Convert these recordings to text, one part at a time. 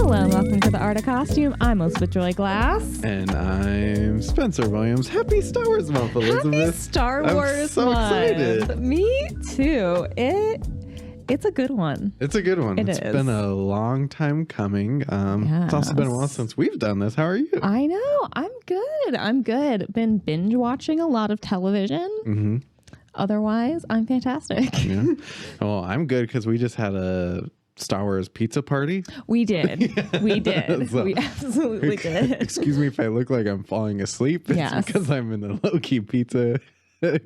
Hello and welcome to the Art of Costume. I'm Elizabeth Joy Glass. And I'm Spencer Williams. Happy Star Wars Month, Elizabeth. Happy Star Wars I'm so excited. Me too. It's a good one. It's a good one. It's been a long time coming. It's also been a while since we've done this. How are you? I know. I'm good. Been binge watching a lot of television. Mm-hmm. Otherwise, I'm fantastic. Yeah. Well, I'm good because we just had a Star Wars pizza party. We did. Yeah. We did. So, we absolutely did. Excuse me if I look like I'm falling asleep. It's because I'm in a low-key pizza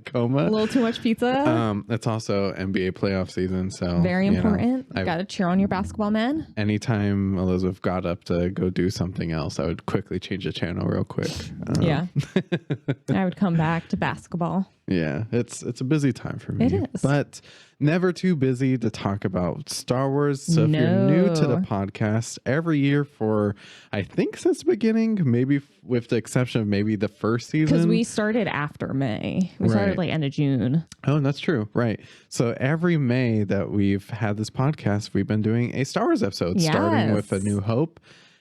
coma. A little too much pizza. It's also NBA playoff season, so very important. Got to cheer on your basketball men. Anytime Elizabeth got up to go do something else, I would quickly change the channel real quick. Yeah. I would come back to basketball. Yeah, it's a busy time for me. It is. But never too busy to talk about Star Wars. So if you're new to the podcast, every year for, I think since the beginning, maybe with the exception of maybe the first season. Because we started after May. We started like end of June. Oh, that's true. Right. So every May that we've had this podcast, we've been doing a Star Wars episode, starting with A New Hope.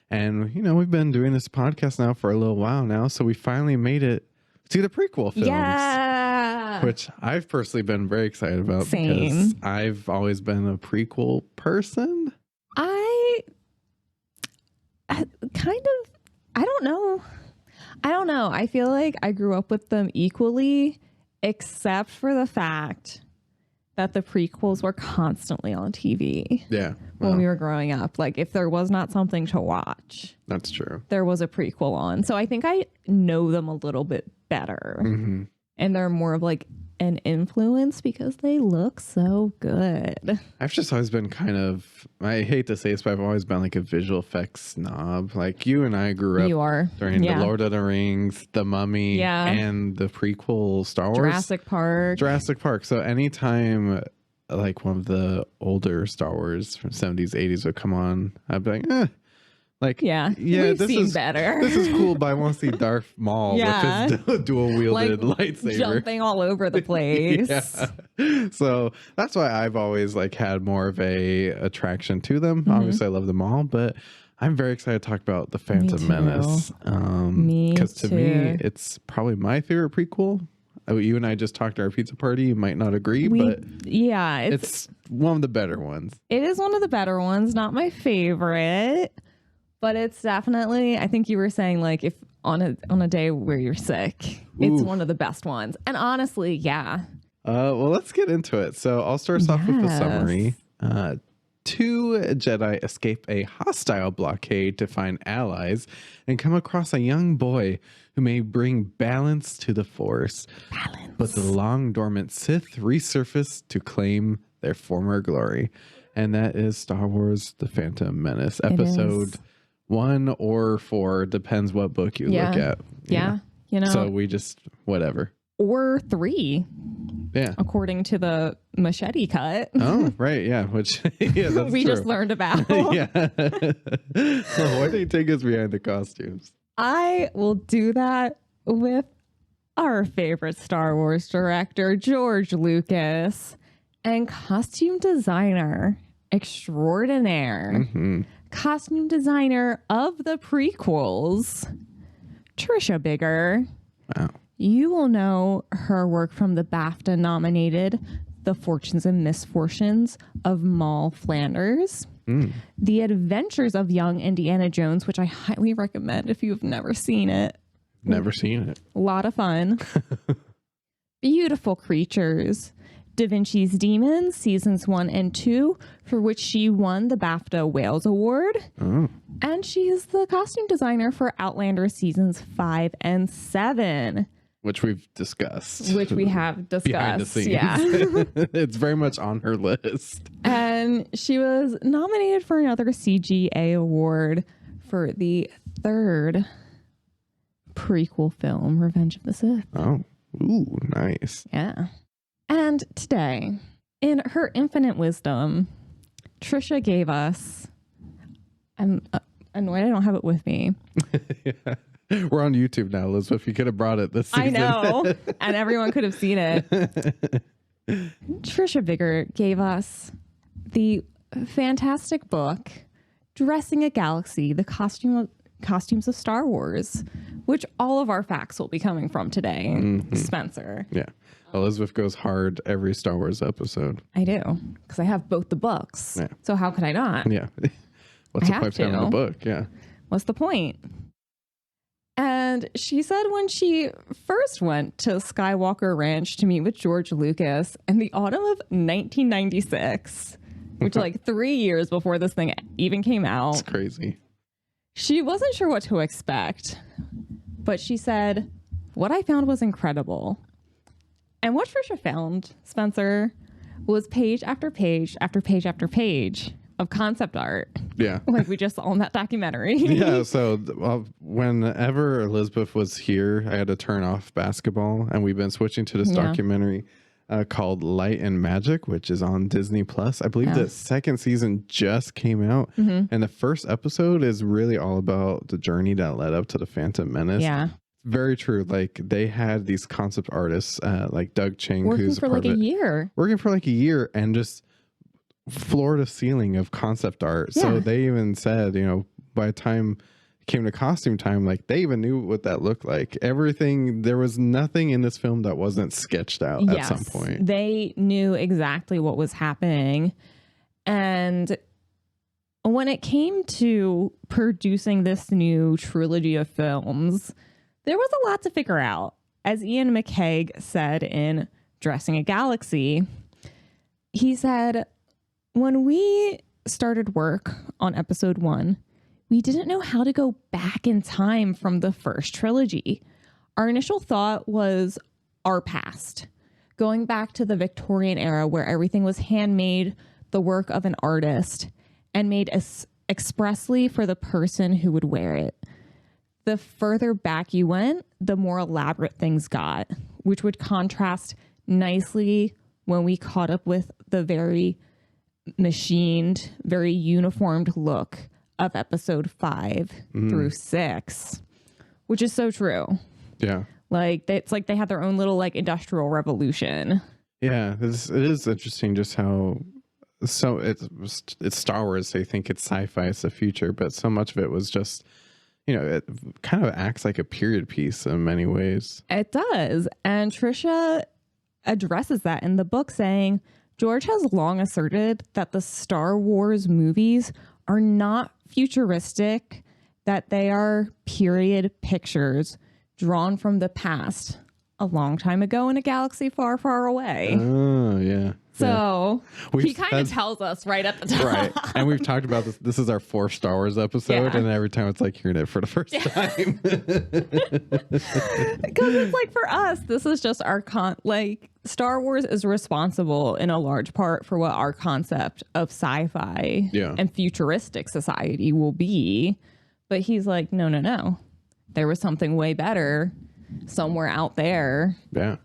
And, we've been doing this podcast now for a little while now. So we finally made it to the prequel films. Yeah. Which I've personally been very excited about. Same. Because I've always been a prequel person. I don't know. I feel like I grew up with them equally, except for the fact that the prequels were constantly on TV. Yeah. When we were growing up. Like, if there was not something to watch, that's true. There was a prequel on. So I think I know them a little bit better. Mm-hmm. And they're more of like an influence because they look so good. I've just always been I hate to say this, but I've always been like a visual effects snob. Like you and I grew up during the Lord of the Rings, the Mummy, and the prequel Star Wars. Jurassic Park. So anytime like one of the older Star Wars from 70s, 80s would come on, I'd be like, we've seen better. This is cool, but I want to see Darth Maul with his dual-wielded lightsaber. Jumping all over the place. So that's why I've always had more of a attraction to them. Mm-hmm. Obviously, I love them all, but I'm very excited to talk about the Phantom Menace. Because to me, it's probably my favorite prequel. You and I just talked at our pizza party. You might not agree, but it's one of the better ones. It is one of the better ones. Not my favorite. But it's definitely, I think you were saying, like, if on a day where you're sick, it's one of the best ones. And honestly, yeah. Well, let's get into it. So I'll start us off with the summary. Two Jedi escape a hostile blockade to find allies and come across a young boy who may bring balance to the Force. But the long dormant Sith resurface to claim their former glory. And that is Star Wars The Phantom Menace, episode 1 or 4, depends what book you look at. Yeah. So we just, whatever. Or 3. Yeah. According to the Machete Cut. Oh, right. Yeah. Which, that's we true. just learned about. Yeah. So why don't you take us behind the costumes? I will do that with our favorite Star Wars director, George Lucas, and costume designer extraordinaire. Mm-hmm. Costume designer of the prequels, Trisha Bigger. Wow. You will know her work from the BAFTA-nominated The Fortunes and Misfortunes of Maul Flanders, The Adventures of Young Indiana Jones, which I highly recommend if you've never seen it. Never seen it. A lot of fun. Beautiful Creatures, Da Vinci's Demons, seasons 1 and 2, for which she won the BAFTA Wales Award. Oh. And she is the costume designer for Outlander seasons 5 and 7. Which we've discussed. Which we have discussed. Behind the scenes. Yeah. It's very much on her list. And she was nominated for another CGA award for the 3rd prequel film, Revenge of the Sith. Oh, ooh, nice. Yeah. And today, in her infinite wisdom, Trisha gave us, I'm annoyed I don't have it with me. Yeah. We're on YouTube now, Elizabeth. You could have brought it this season. I know. And everyone could have seen it. Trisha Bigger gave us the fantastic book, dressing a galaxy, the costumes of Star Wars, which all of our facts will be coming from today, Spencer. Yeah. Elizabeth goes hard every Star Wars episode. I do, because I have both the books. Yeah. So how could I not? Yeah. What's the point of having the book? Yeah. What's the point? And she said when she first went to Skywalker Ranch to meet with George Lucas in the autumn of 1996, which like 3 years before this thing even came out. It's crazy. She wasn't sure what to expect, but she said, what I found was incredible. And what Trisha found, Spencer, was page after page after page after page of concept art. Yeah. Like we just saw in that documentary. Yeah. So whenever Elizabeth was here, I had to turn off basketball, and we've been switching to this documentary called Light and Magic, which is on Disney Plus. I believe the second season just came out, and the first episode is really all about the journey that led up to the Phantom Menace. Yeah. Very true. Like they had these concept artists like Doug Chang, working for like a year, and just floor to ceiling of concept art. Yeah. So they even said, you know, by the time it came to costume time, like they even knew what that looked like. Everything, there was nothing in this film that wasn't sketched out at some point. They knew exactly what was happening. And when it came to producing this new trilogy of films, there was a lot to figure out. As Ian McCaig said in Dressing a Galaxy, he said, when we started work on episode 1, we didn't know how to go back in time from the first trilogy. Our initial thought was our past, going back to the Victorian era where everything was handmade, the work of an artist, and made expressly for the person who would wear it. The further back you went, the more elaborate things got, which would contrast nicely when we caught up with the very machined, very uniformed look of episode 5 through 6, which is so true. Yeah. Like it's like they had their own little like industrial revolution. Yeah, it is interesting just how it's Star Wars. They think it's sci-fi, it's the future, but so much of it was just, you know, it kind of acts like a period piece in many ways. It does. And Trisha addresses that in the book, saying George has long asserted that the Star Wars movies are not futuristic, that they are period pictures drawn from the past a long time ago in a galaxy far, far away. Oh, yeah. So he kind of tells us right at the top. Right. And we've talked about this. This is our 4th Star Wars episode. And every time it's like hearing it for the first time. Because it's like for us, this is just our Star Wars is responsible in a large part for what our concept of sci-fi and futuristic society will be. But he's like, no. There was something way better somewhere out there. Yeah.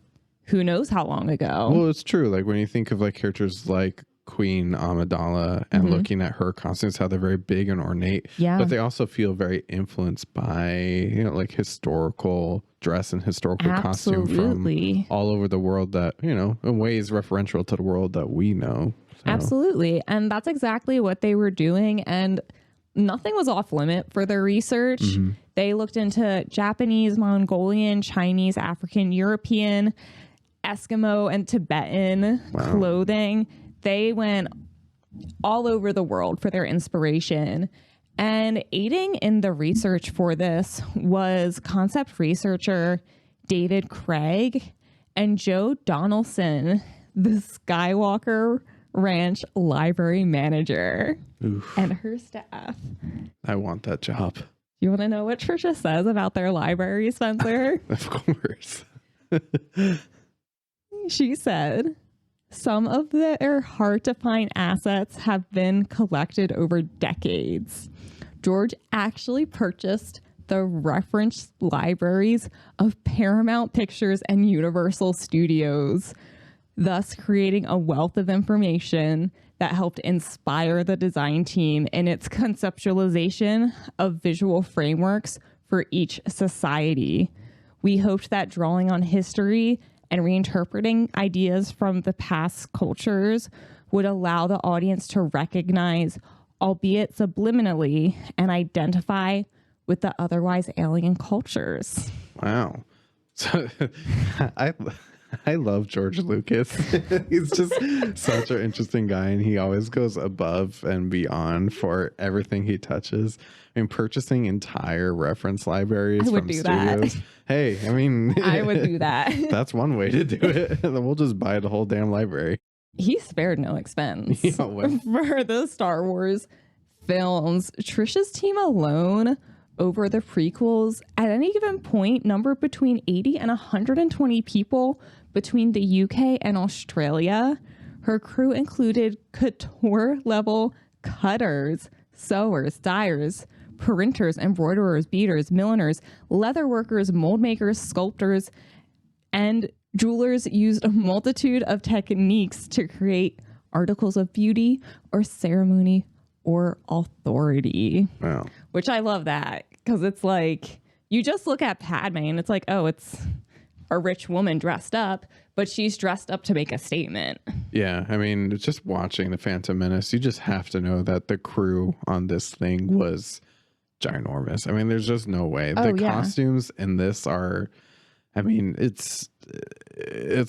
Who knows how long ago? Well, it's true. Like when you think of like characters like Queen Amidala and looking at her costumes, how they're very big and ornate, but they also feel very influenced by, you know, like historical dress and historical costume from all over the world that, you know, in ways referential to the world that we know. So. Absolutely. And that's exactly what they were doing. And nothing was off limit for their research. They looked into Japanese, Mongolian, Chinese, African, European, Eskimo, and Tibetan clothing. They went all over the world for their inspiration. And aiding in the research for this was concept researcher David Craig and Joe Donaldson, the Skywalker Ranch library manager. Oof. And her staff. I want that job. You want to know what Trisha says about their library, Spencer? Of course. She said, some of their hard-to-find assets have been collected over decades. George actually purchased the reference libraries of Paramount Pictures and Universal Studios, thus creating a wealth of information that helped inspire the design team in its conceptualization of visual frameworks for each society. We hoped that drawing on history and reinterpreting ideas from the past cultures would allow the audience to recognize albeit subliminally, and identify with the otherwise alien cultures. Wow. So I love George Lucas. He's just such an interesting guy, and he always goes above and beyond for everything he touches. I mean, purchasing entire reference libraries from studios. Hey, I mean, I would do that. That's one way to do it. We'll just buy the whole damn library. He spared no expense well. for the Star Wars films. Trisha's team alone over the prequels at any given point numbered between 80 and 120 people between the UK and Australia. Her crew included couture level cutters, sewers, dyers, printers, embroiderers, beaters, milliners, leather workers, mold makers, sculptors, and jewelers used a multitude of techniques to create articles of beauty or ceremony or authority. Wow. Which I love that, because it's like, you just look at Padme and it's like, oh, it's a rich woman dressed up, but she's dressed up to make a statement. Yeah, I mean, just watching The Phantom Menace, you just have to know that the crew on this thing was ginormous. I mean, there's just no way. The costumes in this are, I mean, it's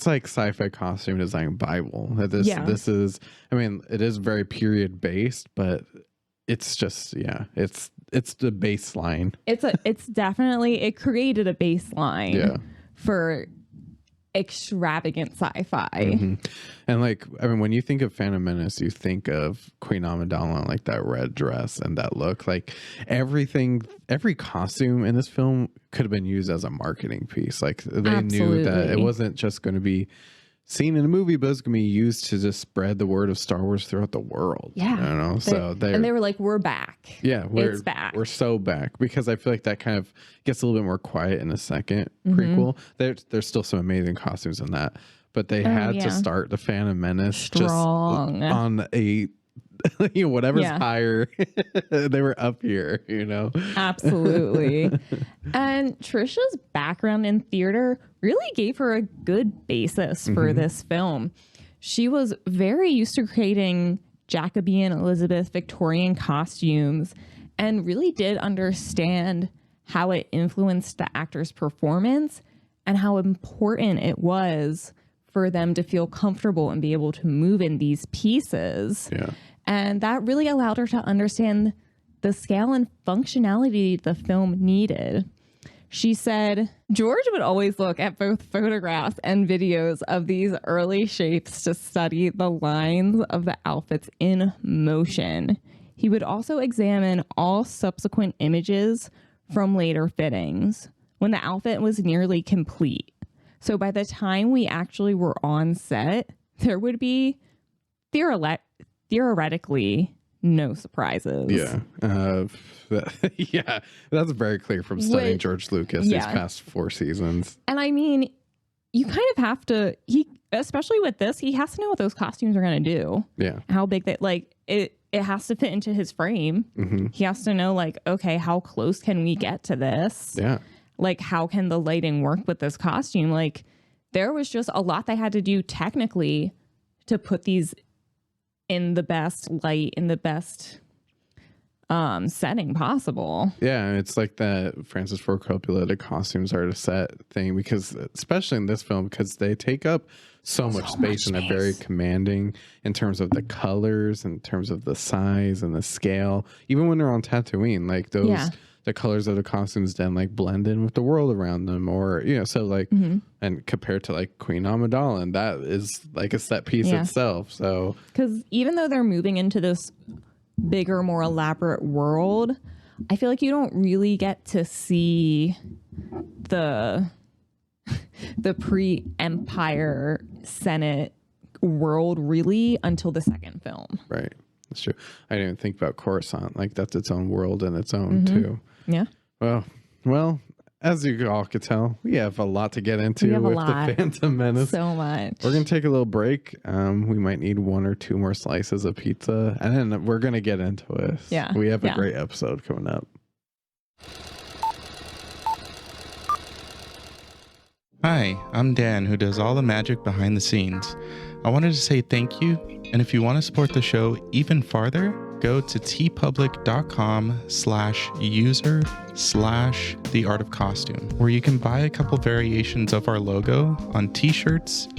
like sci-fi costume design Bible. This is, I mean, it is very period based, but it's just, it's the baseline. It's definitely, it created a baseline for extravagant sci-fi. Mm-hmm. And like, I mean, when you think of Phantom Menace, you think of Queen Amidala, like that red dress and that look. Like every costume in this film could have been used as a marketing piece. Like they knew that it wasn't just going to be seen in a movie, but it's going to be used to just spread the word of Star Wars throughout the world. Yeah. I don't know. They were like, we're back. Yeah. It's back. We're so back, because I feel like that kind of gets a little bit more quiet in the second prequel. There's still some amazing costumes in that, but they had to start the Phantom Menace strong, just on a, whatever's higher. They were up here, Absolutely. And Trisha's background in theater really gave her a good basis for this film. She was very used to creating Jacobean, Elizabeth, Victorian costumes, and really did understand how it influenced the actor's performance and how important it was for them to feel comfortable and be able to move in these pieces. Yeah. And that really allowed her to understand the scale and functionality the film needed. She said, George would always look at both photographs and videos of these early shapes to study the lines of the outfits in motion. He would also examine all subsequent images from later fittings when the outfit was nearly complete. So by the time we actually were on set, there would be theoretically no surprises. Yeah. That's very clear from studying George Lucas these past 4 seasons. And I mean, you kind of have to, especially with this, he has to know what those costumes are going to do. Yeah. How big that, like, it has to fit into his frame. He has to know, like, okay, how close can we get to this? Yeah. Like, how can the lighting work with this costume? Like, there was just a lot they had to do technically to put these in the best light, in the best setting possible. Yeah, it's like that Francis Ford Coppola, the costumes are the set thing, because especially in this film, because they take up so much space and they're very commanding in terms of the colors, in terms of the size and the scale. Even when they're on Tatooine, like those the colors of the costumes then like blend in with the world around them, or so like and compared to like Queen Amidala, and that is like a set piece itself. So because even though they're moving into this bigger, more elaborate world, I feel like you don't really get to see the pre-Empire Senate world really until the second film. Right. That's true. I didn't think about Coruscant. Like that's its own world and its own too. Yeah. Well, as you all could tell, we have a lot to get into with the Phantom Menace. So much. We're going to take a little break. We might need 1 or 2 more slices of pizza, and then we're going to get into it. Yeah. We have a great episode coming up. Hi, I'm Dan, who does all the magic behind the scenes. I wanted to say thank you, and if you want to support the show even farther, go to tpublic.com/user/theartofcostume, where you can buy a couple variations of our logo on t-shirts,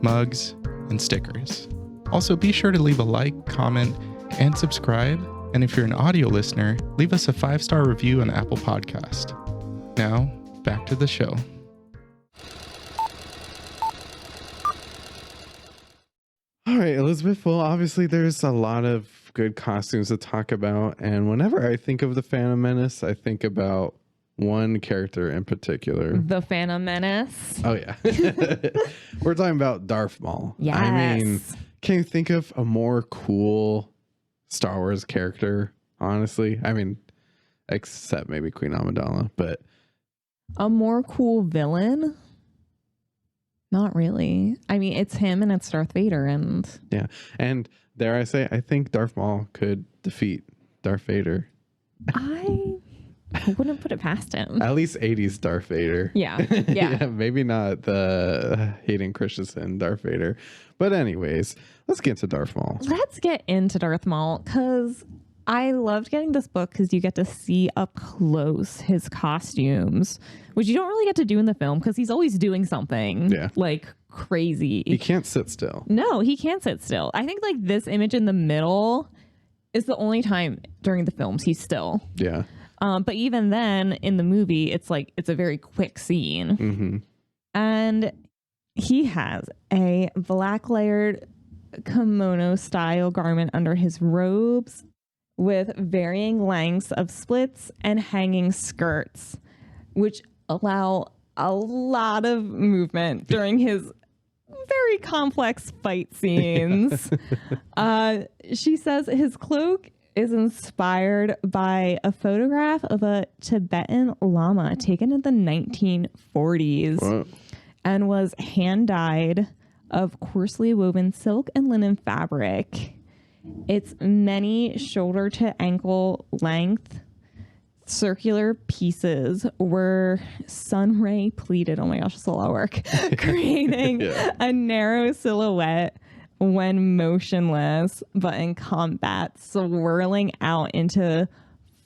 mugs, and stickers. Also, be sure to leave a like, comment, and subscribe. And if you're an audio listener, leave us a 5-star review on Apple Podcast. Now, back to the show. All right, Elizabeth. Well, obviously there's a lot of good costumes to talk about. And whenever I think of the Phantom Menace, I think about one character in particular. The Phantom Menace. Oh, yeah. We're talking about Darth Maul. Yes. I mean, can you think of a more cool Star Wars character, honestly? I mean, except maybe Queen Amidala, but... A more cool villain? Not really. I mean, it's him and it's Darth Vader, and... Yeah. And dare I say, I think Darth Maul could defeat Darth Vader. I wouldn't put it past him. At least 80s Darth Vader. Yeah. Yeah. Maybe not the Hayden Christensen Darth Vader. But anyways, let's get to Darth Maul. Let's get into Darth Maul, because I loved getting this book because you get to see up close his costumes, which you don't really get to do in the film because he's always doing something like crazy. He can't sit still. No, he can't sit still. I think like this image in the middle is the only time during the films he's still. Yeah. But even then in the movie, it's like it's a very quick scene. Mm-hmm. And he has a black layered kimono style garment under his robes with varying lengths of splits and hanging skirts, which allow a lot of movement during his very complex fight scenes. She says his cloak is inspired by a photograph of a Tibetan lama taken in the 1940s. Wow. And was hand dyed of coarsely woven silk and linen fabric. Its many shoulder to ankle length circular pieces were sun ray pleated. Oh my gosh, it's a lot of work. Creating a narrow silhouette when motionless, but in combat, swirling out into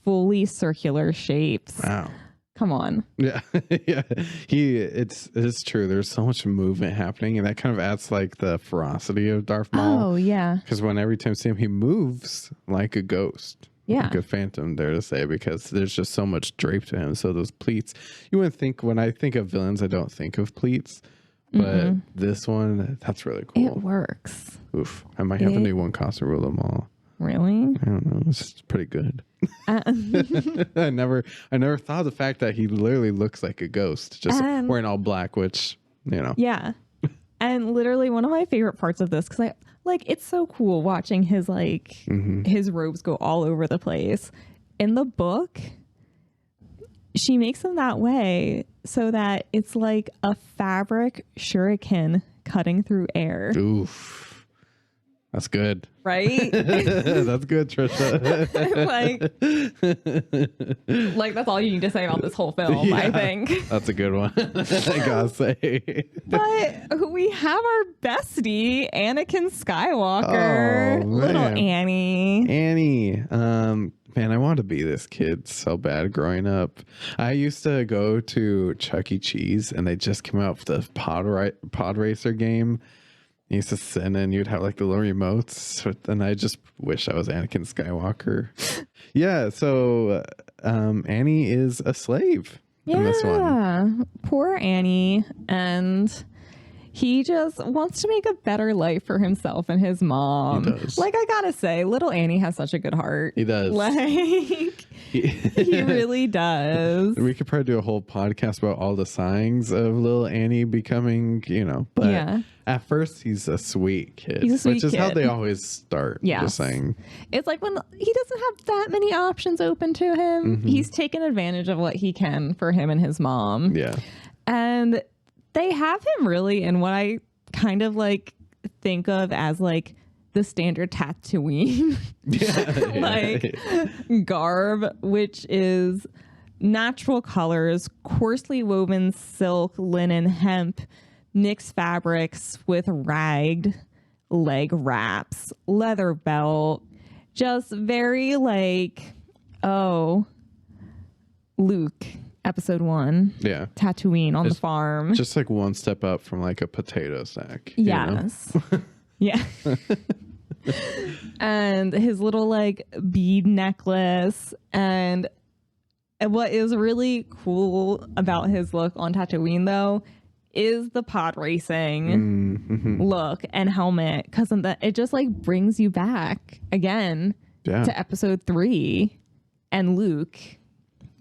fully circular shapes. Wow. Come on. Yeah. Yeah. It's true. There's so much movement happening, and that kind of adds like the ferocity of Darth Maul. Oh, yeah. Because when every time you see him, he moves like a ghost. Yeah. Like a phantom, dare to say, because there's just so much draped to him. So those pleats, you wouldn't think, when I think of villains, I don't think of pleats. But this one, that's really cool. It works. Oof. I might have the new one costume rule them all. Really? I don't know. It's pretty good. I never thought of the fact that he literally looks like a ghost, just wearing all black, which, you know. Yeah. And literally one of my favorite parts of this, because it's so cool watching his his robes go all over the place. In the book, she makes them that way so that it's like a fabric shuriken cutting through air. Oof. That's good. Right? That's good, Trisha. like that's all you need to say about this whole film, I think. That's a good one. I gotta say. But we have our bestie, Anakin Skywalker. Little Annie. Annie. Man, I wanted to be this kid so bad growing up. I used to go to Chuck E. Cheese, and they just came out with the pod racer game. You used to sit and you'd have like the little remotes, and I just wish I was Anakin Skywalker. Yeah, so Annie is a slave in this one. Poor Annie, and he just wants to make a better life for himself and his mom. He does. Like, I gotta say, little Annie has such a good heart. He does. Like, he really does. We could probably do a whole podcast about all the signs of little Annie becoming, but at first he's a sweet kid, which is how they always start. Yeah. Just saying. It's like when he doesn't have that many options open to him, he's taken advantage of what he can for him and his mom. Yeah. And they have him really in what I kind of like think of as like the standard Tatooine garb, which is natural colors, coarsely woven silk, linen, hemp, mixed fabrics with ragged leg wraps, leather belt, Just very like, oh, Luke, episode 1. Yeah. Tatooine on the farm. Just like one step up from like a potato sack. Yes. Yeah. And his little like bead necklace. And what is really cool about his look on Tatooine, though, is the pod racing look and helmet, because it just like brings you back again to episode 3 and Luke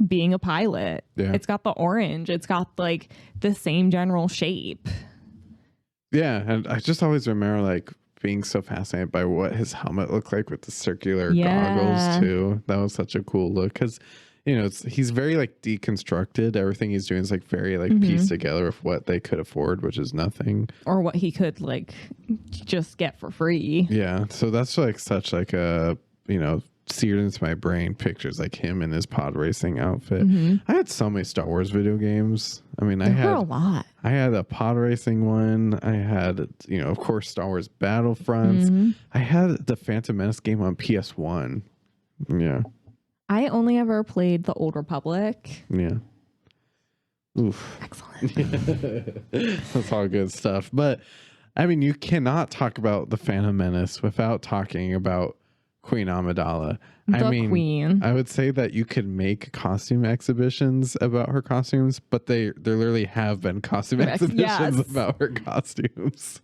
being a pilot. It's got the orange, it's got like the same general shape. And I just always remember like being so fascinated by what his helmet looked like with the circular goggles too. That was such a cool look, because he's very like deconstructed. Everything he's doing is like very like pieced together with what they could afford, which is nothing, or what he could like just get for free. So that's like such like a seared into my brain pictures like him in his pod racing outfit. I had so many Star Wars video games. I mean, I had a lot. I had a pod racing one. I had, of course, Star Wars Battlefronts. I had the Phantom Menace game on PS1. I only ever played the Old Republic. Oof. Excellent. That's all good stuff. But I mean, you cannot talk about the Phantom Menace without talking about Queen Amidala. Queen. I would say that you could make costume exhibitions about her costumes, but there literally have been costume exhibitions about her costumes.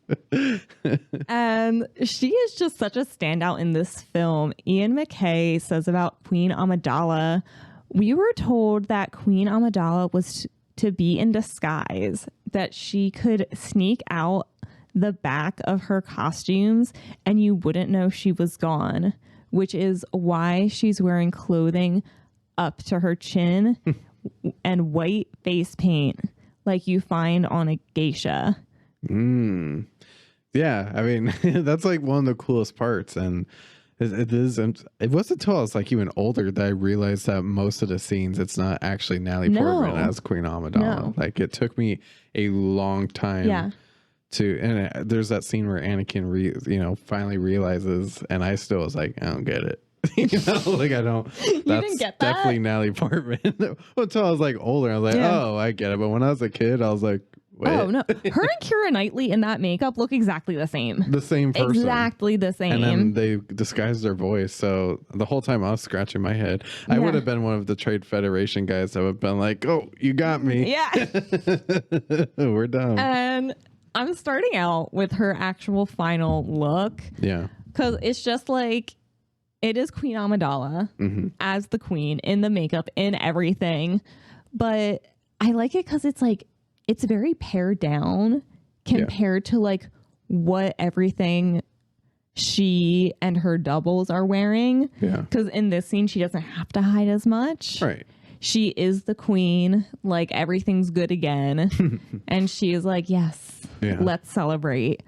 And she is just such a standout in this film. Ian McKay says about Queen Amidala, we were told that Queen Amidala was to be in disguise, that she could sneak out the back of her costumes and you wouldn't know she was gone, which is why she's wearing clothing up to her chin and white face paint like you find on a geisha. Yeah, I mean, that's like one of the coolest parts. And it is, and it wasn't until I was like even older that I realized that most of the scenes, it's not actually Natalie Portman as Queen Amidala. Like it took me a long time and there's that scene where Anakin finally realizes, and I still was like, I don't get it. Like I don't. You didn't get that? Definitely Natalie Portman. Until I was like older, I was like, oh, I get it. But when I was a kid, I was like, wait. Oh no, her and Keira Knightley in that makeup look exactly the same. The same person. Exactly the same. And then they disguised their voice. So the whole time I was scratching my head. I would have been one of the Trade Federation guys that would have been like, oh, you got me. Yeah. We're done. And I'm starting out with her actual final look. Yeah. Because it's just like, it is Queen Amidala as the queen in the makeup, in everything. But I like it because it's like, it's very pared down compared to like what everything she and her doubles are wearing. Yeah. Because in this scene, she doesn't have to hide as much. Right. She is the queen, like everything's good again. And she is like, yes, let's celebrate.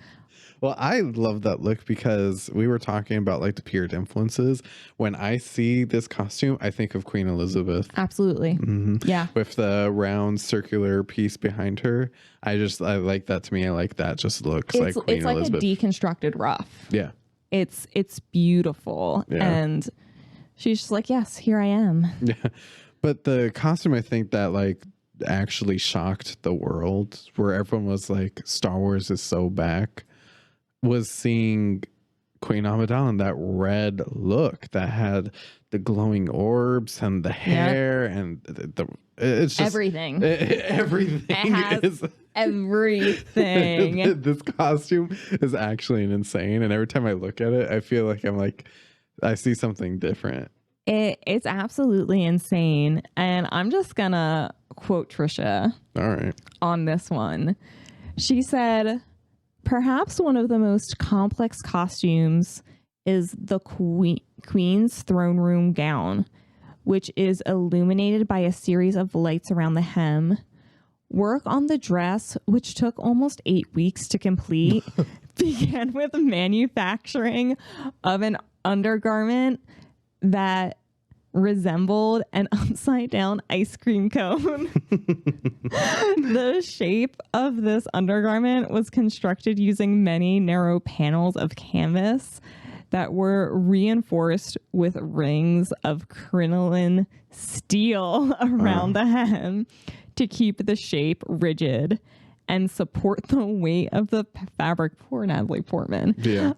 Well, I love that look because we were talking about like the period influences. When I see this costume, I think of Queen Elizabeth. Absolutely. Yeah. With the round circular piece behind her. I like that. To me, I like that just looks like Queen Elizabeth. It's like a deconstructed ruff. Yeah. It's beautiful. Yeah. And she's just like, yes, here I am. Yeah. But the costume, I think that like actually shocked the world, where everyone was like, Star Wars is so back, was seeing Queen Amidala in that red look that had the glowing orbs and the hair and it's just everything. Everything. It has everything. This costume is actually insane. And every time I look at it, I feel like I see something different. It's absolutely insane. And I'm just gonna quote Trisha on this one. She said, perhaps one of the most complex costumes is the Queen's throne room gown, which is illuminated by a series of lights around the hem. Work on the dress, which took almost 8 weeks to complete, began with manufacturing of an undergarment that resembled an upside down ice cream cone. The shape of this undergarment was constructed using many narrow panels of canvas that were reinforced with rings of crinoline steel around the hem to keep the shape rigid and support the weight of the fabric. Poor Natalie Portman. Yeah.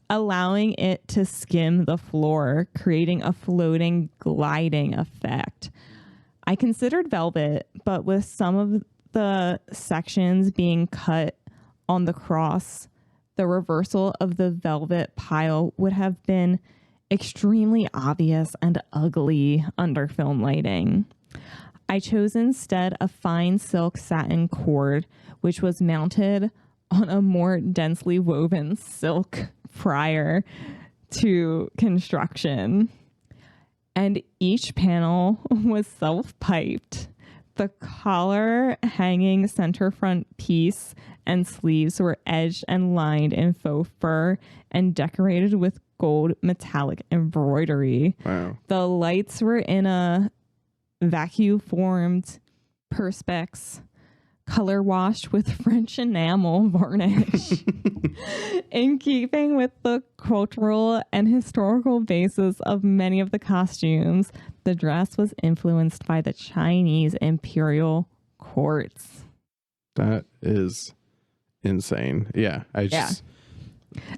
Allowing it to skim the floor, creating a floating, gliding effect. I considered velvet, but with some of the sections being cut on the cross, the reversal of the velvet pile would have been extremely obvious and ugly under film lighting. I chose instead a fine silk satin cord, which was mounted on a more densely woven silk prior to construction. And each panel was self-piped. The collar hanging center front piece and sleeves were edged and lined in faux fur and decorated with gold metallic embroidery. Wow. The lights were in a vacuum-formed perspex, color washed with French enamel varnish. In keeping with the cultural and historical basis of many of the costumes, the dress was influenced by the Chinese imperial courts. That is insane. Yeah.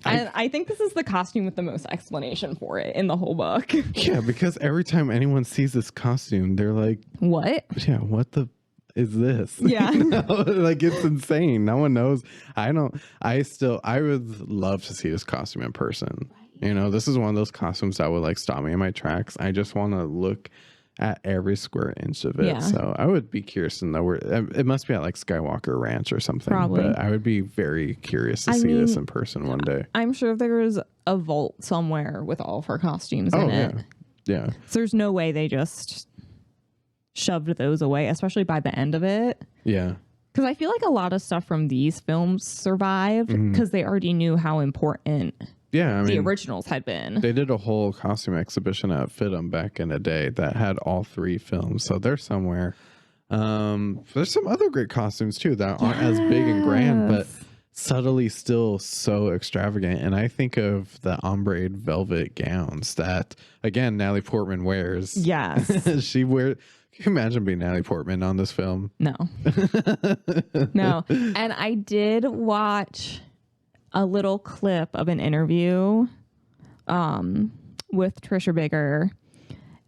I think this is the costume with the most explanation for it in the whole book. Yeah, because every time anyone sees this costume, they're like, what? Yeah, what the is this? Yeah. You know? Like, it's insane. No one knows. I would love to see this costume in person. You know, this is one of those costumes that would like stop me in my tracks. I just want to look at every square inch of it. Yeah. So I would be curious to know where it must be at like Skywalker Ranch or something. Probably. But I would be very curious to see this in person one day. I'm sure there's a vault somewhere with all of her costumes in it. Yeah. So there's no way they just shoved those away, especially by the end of it. Yeah. Because I feel like a lot of stuff from these films survived because they already knew how important the originals had been. They did a whole costume exhibition at FITM back in the day that had all 3 films. So they're somewhere. There's some other great costumes too that aren't as big and grand, but subtly still so extravagant. And I think of the ombre velvet gowns that, again, Natalie Portman wears. Yes. She wears. Can you imagine being Natalie Portman on this film? No. No. And I did watch a little clip of an interview with Trisha Bigger,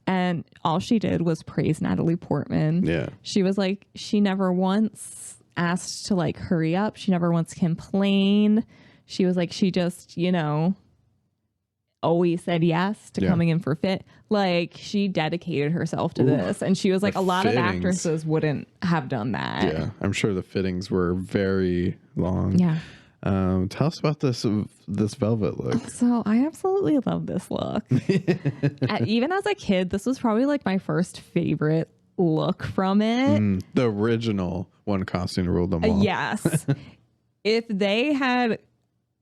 and all she did was praise Natalie Portman. Yeah. She was like, she never once asked to like hurry up. She never once complained. She was like, she just, always said yes to coming in for fit. Like, she dedicated herself to this, and she was like, a lot of actresses wouldn't have done that. Yeah, I'm sure the fittings were very long. Yeah. Tell us about this velvet look. So I absolutely love this look. Even as a kid, this was probably like my first favorite look from it. The original one costume ruled them all. Yes. If they had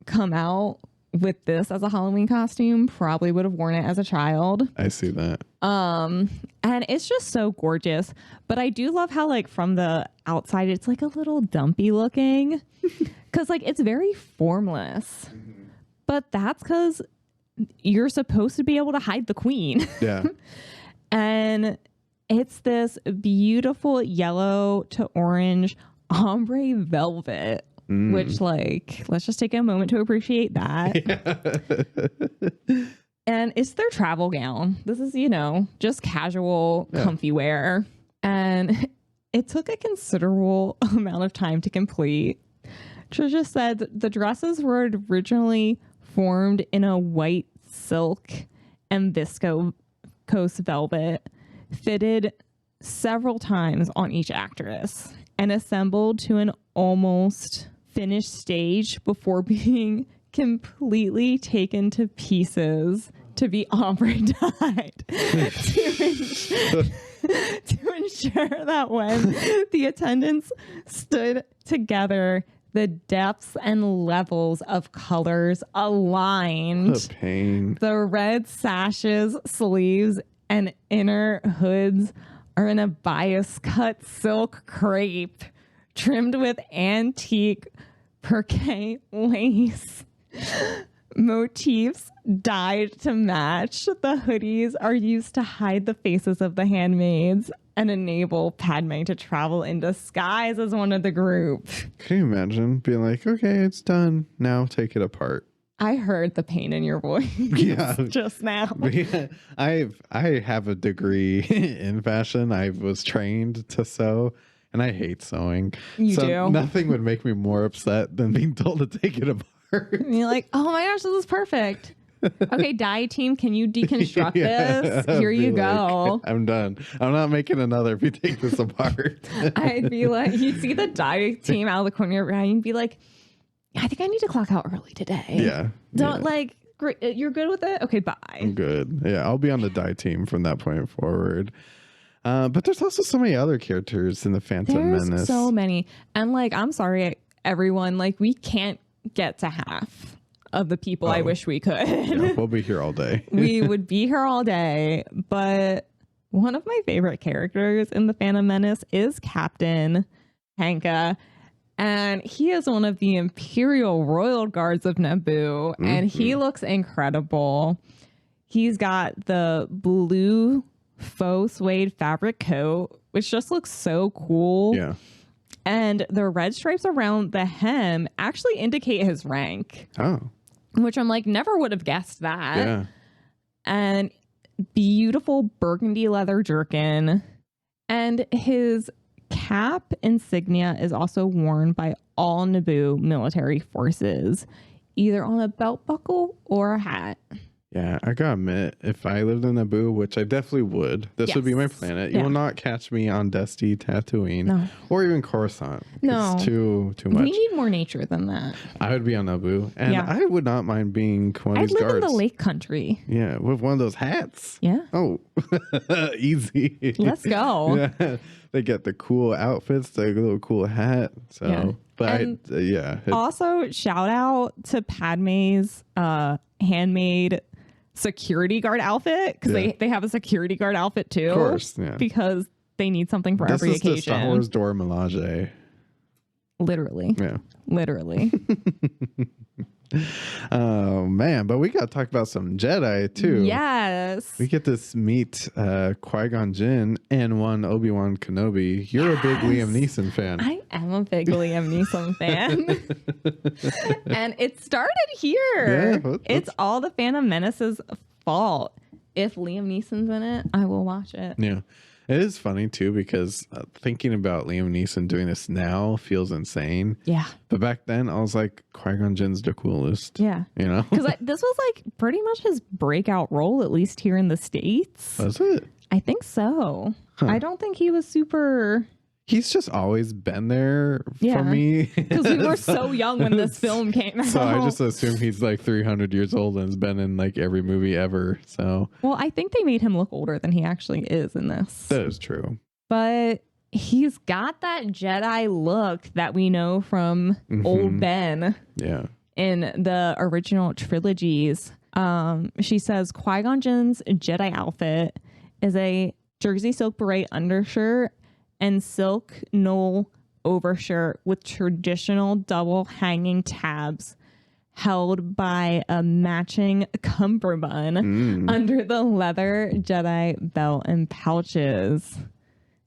come out with this as a Halloween costume, probably would have worn it as a child. I see that. And it's just so gorgeous. But I do love how, like, from the outside, it's like a little dumpy looking. Because, like, it's very formless. But that's because you're supposed to be able to hide the queen. Yeah. And it's this beautiful yellow to orange ombre velvet. Which, like, let's just take a moment to appreciate that. Yeah. And it's their travel gown. This is, just casual, comfy wear. And it took a considerable amount of time to complete. Trisha said the dresses were originally formed in a white silk and viscose velvet, fitted several times on each actress, and assembled to an almost finished stage before being completely taken to pieces to be ombre dyed to ensure that when the attendants stood together, the depths and levels of colors aligned. The pain. The red sashes, sleeves, and inner hoods are in a bias cut silk crepe trimmed with antique percale lace, motifs dyed to match. The hoodies are used to hide the faces of the handmaids and enable Padmé to travel in disguise as one of the group. Can you imagine being like, okay, it's done. Now take it apart. I heard the pain in your voice just now. I have a degree in fashion. I was trained to sew, and I hate sewing. You do? Nothing would make me more upset than being told to take it apart. And you're like, oh my gosh, this is perfect. Okay, dye team, can you deconstruct this? Here you go. I'm done. I'm not making another if you take this apart. I'd be like, you'd see the dye team out of the corner of your eye, and you'd be like, I think I need to clock out early today. Yeah. Don't like, you're good with it? Okay, bye. I'm good. Yeah, I'll be on the dye team from that point forward. But there's also so many other characters in the Phantom Menace. So many. And like, I'm sorry, everyone, like we can't get to half of the people I wish we could. Yeah, we'll be here all day. We would be here all day. But one of my favorite characters in the Phantom Menace is Captain Panaka. And he is one of the Imperial Royal Guards of Naboo. And he looks incredible. He's got the blue faux suede fabric coat, which just looks so cool. Yeah. And the red stripes around the hem actually indicate his rank. Oh. Which I'm like, never would have guessed that. Yeah. And beautiful burgundy leather jerkin. And his cap insignia is also worn by all Naboo military forces, either on a belt buckle or a hat. Yeah, I gotta admit, if I lived in Naboo, which I definitely would, this would be my planet. You will not catch me on Dusty, Tatooine, or even Coruscant. No, it's too much. We need more nature than that. I would be on Naboo, and I would not mind being one of these guards. I'd live in the lake country. Yeah, with one of those hats. Yeah. Oh, easy. Let's go. Yeah, they get the cool outfits, the little cool hat. So, yeah. But also, shout out to Padmé's handmade security guard outfit, because they have a security guard outfit too. Of course, yeah. Because they need something for every occasion. This is the Star Wars Dora Milaje. Literally. Yeah. Literally. Oh man, but we got to talk about some Jedi too. Yes. We get to meet Qui-Gon Jinn and one Obi-Wan Kenobi. You're a big Liam Neeson fan. I am a big Liam Neeson fan. And it started here. Yeah, it's all the Phantom Menace's fault. If Liam Neeson's in it, I will watch it. Yeah. It is funny too, because thinking about Liam Neeson doing this now feels insane. Yeah. But back then I was like, Qui-Gon Jinn's the coolest. Yeah. You know? Because this was like pretty much his breakout role, at least here in the States. Was it? I think so. Huh. I don't think he was super... He's just always been there for me. Because we were so young when this film came out. So I just assume he's like 300 years old and has been in like every movie ever. So, well, I think they made him look older than he actually is in this. That is true. But he's got that Jedi look that we know from old Ben. Yeah. In the original trilogies. She says Qui-Gon Jinn's Jedi outfit is a jersey silk beret undershirt and silk knoll overshirt with traditional double hanging tabs held by a matching cummerbund under the leather Jedi belt and pouches.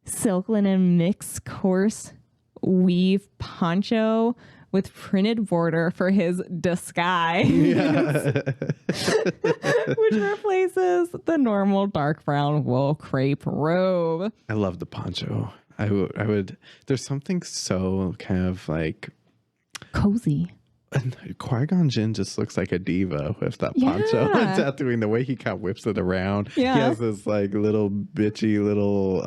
Silk linen mixed coarse weave poncho with printed border for his disguise, which replaces the normal dark brown wool crepe robe. I love the poncho. I would. There's something so kind of like cozy. And Qui-Gon Jinn just looks like a diva with that poncho. Tatooine, the way he kind of whips it around. Yeah. He has this like little bitchy little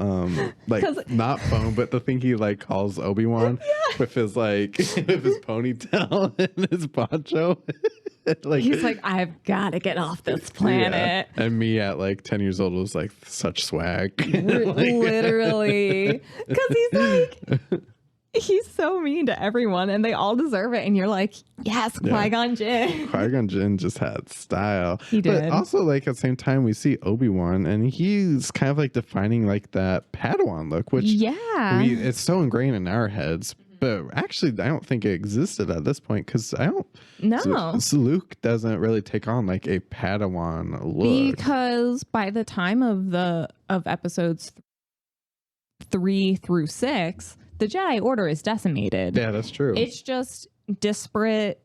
like not phone, but the thing he like calls Obi-Wan with his like with his ponytail and his poncho. Like, he's like, I've got to get off this planet. Yeah. And me at like 10 years old was like such swag. Literally. Because he's like, he's so mean to everyone and they all deserve it. And you're like, yes, Qui-Gon Jinn. Qui-Gon Jinn just had style. He did. But also like at the same time we see Obi-Wan and he's kind of like defining like that Padawan look, which it's so ingrained in our heads. But actually, I don't think it existed at this point because No. So Luke doesn't really take on like a Padawan look. Because by the time of episodes 3 through 6, the Jedi Order is decimated. Yeah, that's true. It's just disparate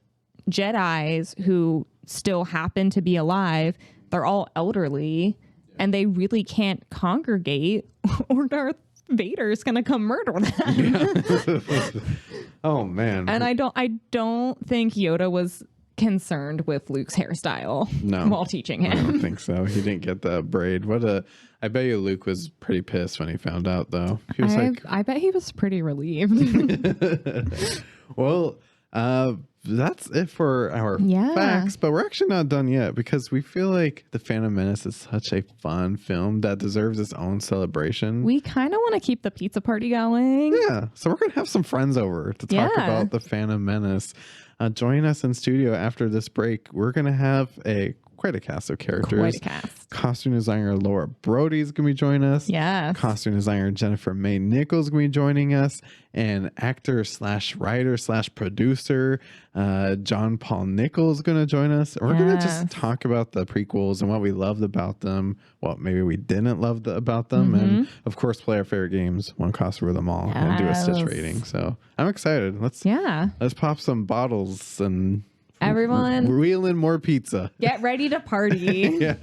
Jedis who still happen to be alive. They're all elderly, and they really can't congregate, or Darth Vader's gonna come murder them. Yeah. Oh man. And I don't think Yoda was concerned with Luke's hairstyle while teaching him. I don't think so. He didn't get the braid. I bet you Luke was pretty pissed when he found out, though. He was I bet he was pretty relieved. Well, that's it for our facts, but we're actually not done yet because we feel like The Phantom Menace is such a fun film that deserves its own celebration. We kind of want to keep the pizza party going. Yeah, so we're going to have some friends over to talk about The Phantom Menace. Join us in studio after this break. We're going to have quite a cast of characters. Quite a cast. Costume designer Laura Brody is going to be joining us. Yes. Costume designer Jennifer May Nichols is going to be joining us. And actor / writer / producer John Paul Nichols is going to join us. And we're going to just talk about the prequels and what we loved about them, what maybe we didn't love about them, and of course play our favorite games, one cost for them all, and do a Stitch rating. So I'm excited. Let's pop some bottles and everyone reel in more pizza. Get ready to party. Yeah.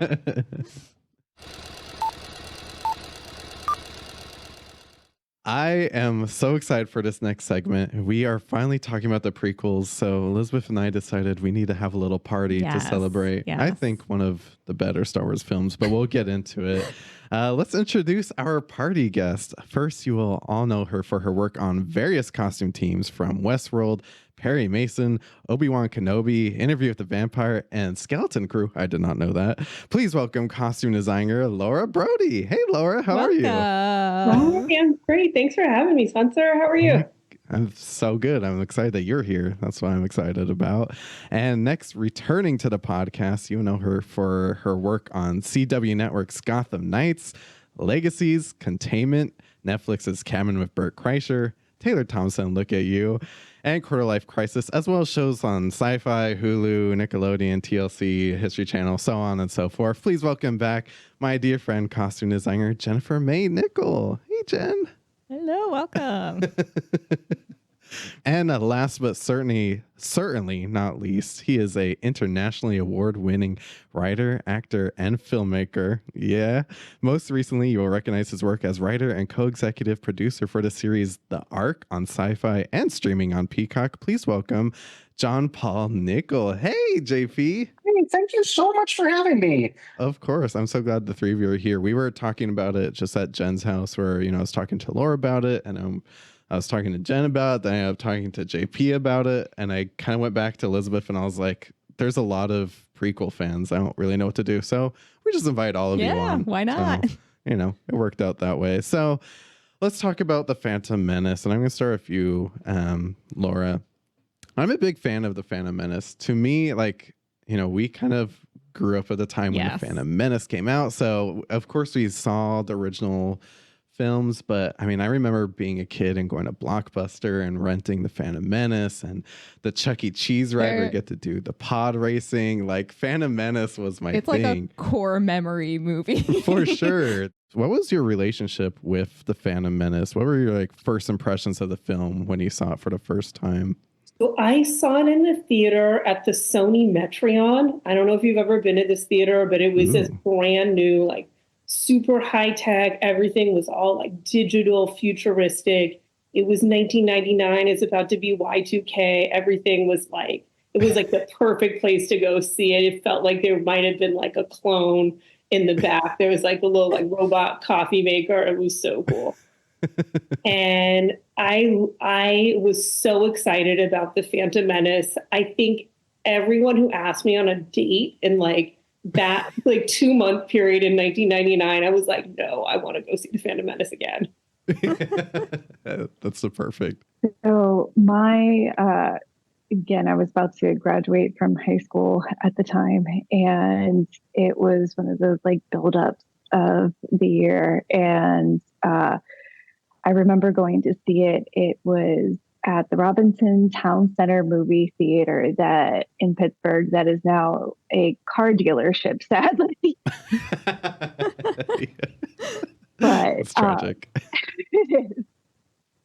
I am so excited for this next segment. We are finally talking about the prequels. So Elizabeth and I decided we need to have a little party to celebrate. Yes. I think one of the better Star Wars films, but we'll get into it. Let's introduce our party guest. First, you will all know her for her work on various costume teams from Westworld, Perry Mason, Obi-Wan Kenobi, Interview with the Vampire, and Skeleton Crew. I did not know that. Please welcome costume designer Laura Brody. Hey, Laura, how are you? Oh, I'm great. Thanks for having me, Spencer. How are you? I'm so good. I'm excited that you're here. That's what I'm excited about. And next, returning to the podcast, you know her for her work on CW Network's Gotham Knights, Legacies, Containment, Netflix's Cabin with Bert Kreischer, Taylor Thompson, Look at You, and Quarter Life Crisis, as well as shows on Sci-Fi, Hulu, Nickelodeon, TLC, History Channel, so on and so forth. Please welcome back my dear friend, costume designer Jennifer May Nichols. Hey, Jen. Hello, welcome. And last but certainly not least, he is a internationally award-winning writer, actor, and filmmaker. Yeah. Most recently, you will recognize his work as writer and co-executive producer for the series The Ark on Sci-Fi and streaming on Peacock. Please welcome John Paul Nichols. Hey, JP. Hey, thank you so much for having me. Of course. I'm so glad the three of you are here. We were talking about it just at Jen's house where, I was talking to Laura about it, and I was talking to Jen about it, then I was talking to JP about it, and I kind of went back to Elizabeth and I was like, there's a lot of prequel fans. I don't really know what to do. So we just invite all of you on. Yeah, why not? So, it worked out that way. So let's talk about The Phantom Menace. And I'm going to start with you, Laura. I'm a big fan of The Phantom Menace. To me, we kind of grew up at the time when The Phantom Menace came out. So, of course, we saw the original films, but I remember being a kid and going to Blockbuster and renting The Phantom Menace and the Chuck E. Cheese ride where you get to do the pod racing. Like, Phantom Menace was my thing. It's like a core memory movie. For sure. What was your relationship with The Phantom Menace? What were your first impressions of the film when you saw it for the first time? So I saw it in the theater at the Sony Metreon. I don't know if you've ever been to this theater, but it was this brand new, super high tech. Everything was all digital, futuristic. It was 1999. It's about to be Y2K. Everything was it was the perfect place to go see it. It felt like there might have been a clone in the back. There was a little robot coffee maker. It was so cool. And I was so excited about The Phantom Menace. I think everyone who asked me on a date in that 2-month period in 1999, I was like, no, I want to go see The Phantom Menace again. That's the perfect. So again, I was about to graduate from high school at the time, and it was one of those build-ups of the year. And I remember going to see it. It was at the Robinson Town Center movie theater that in Pittsburgh that is now a car dealership, sadly. But it's tragic. it is.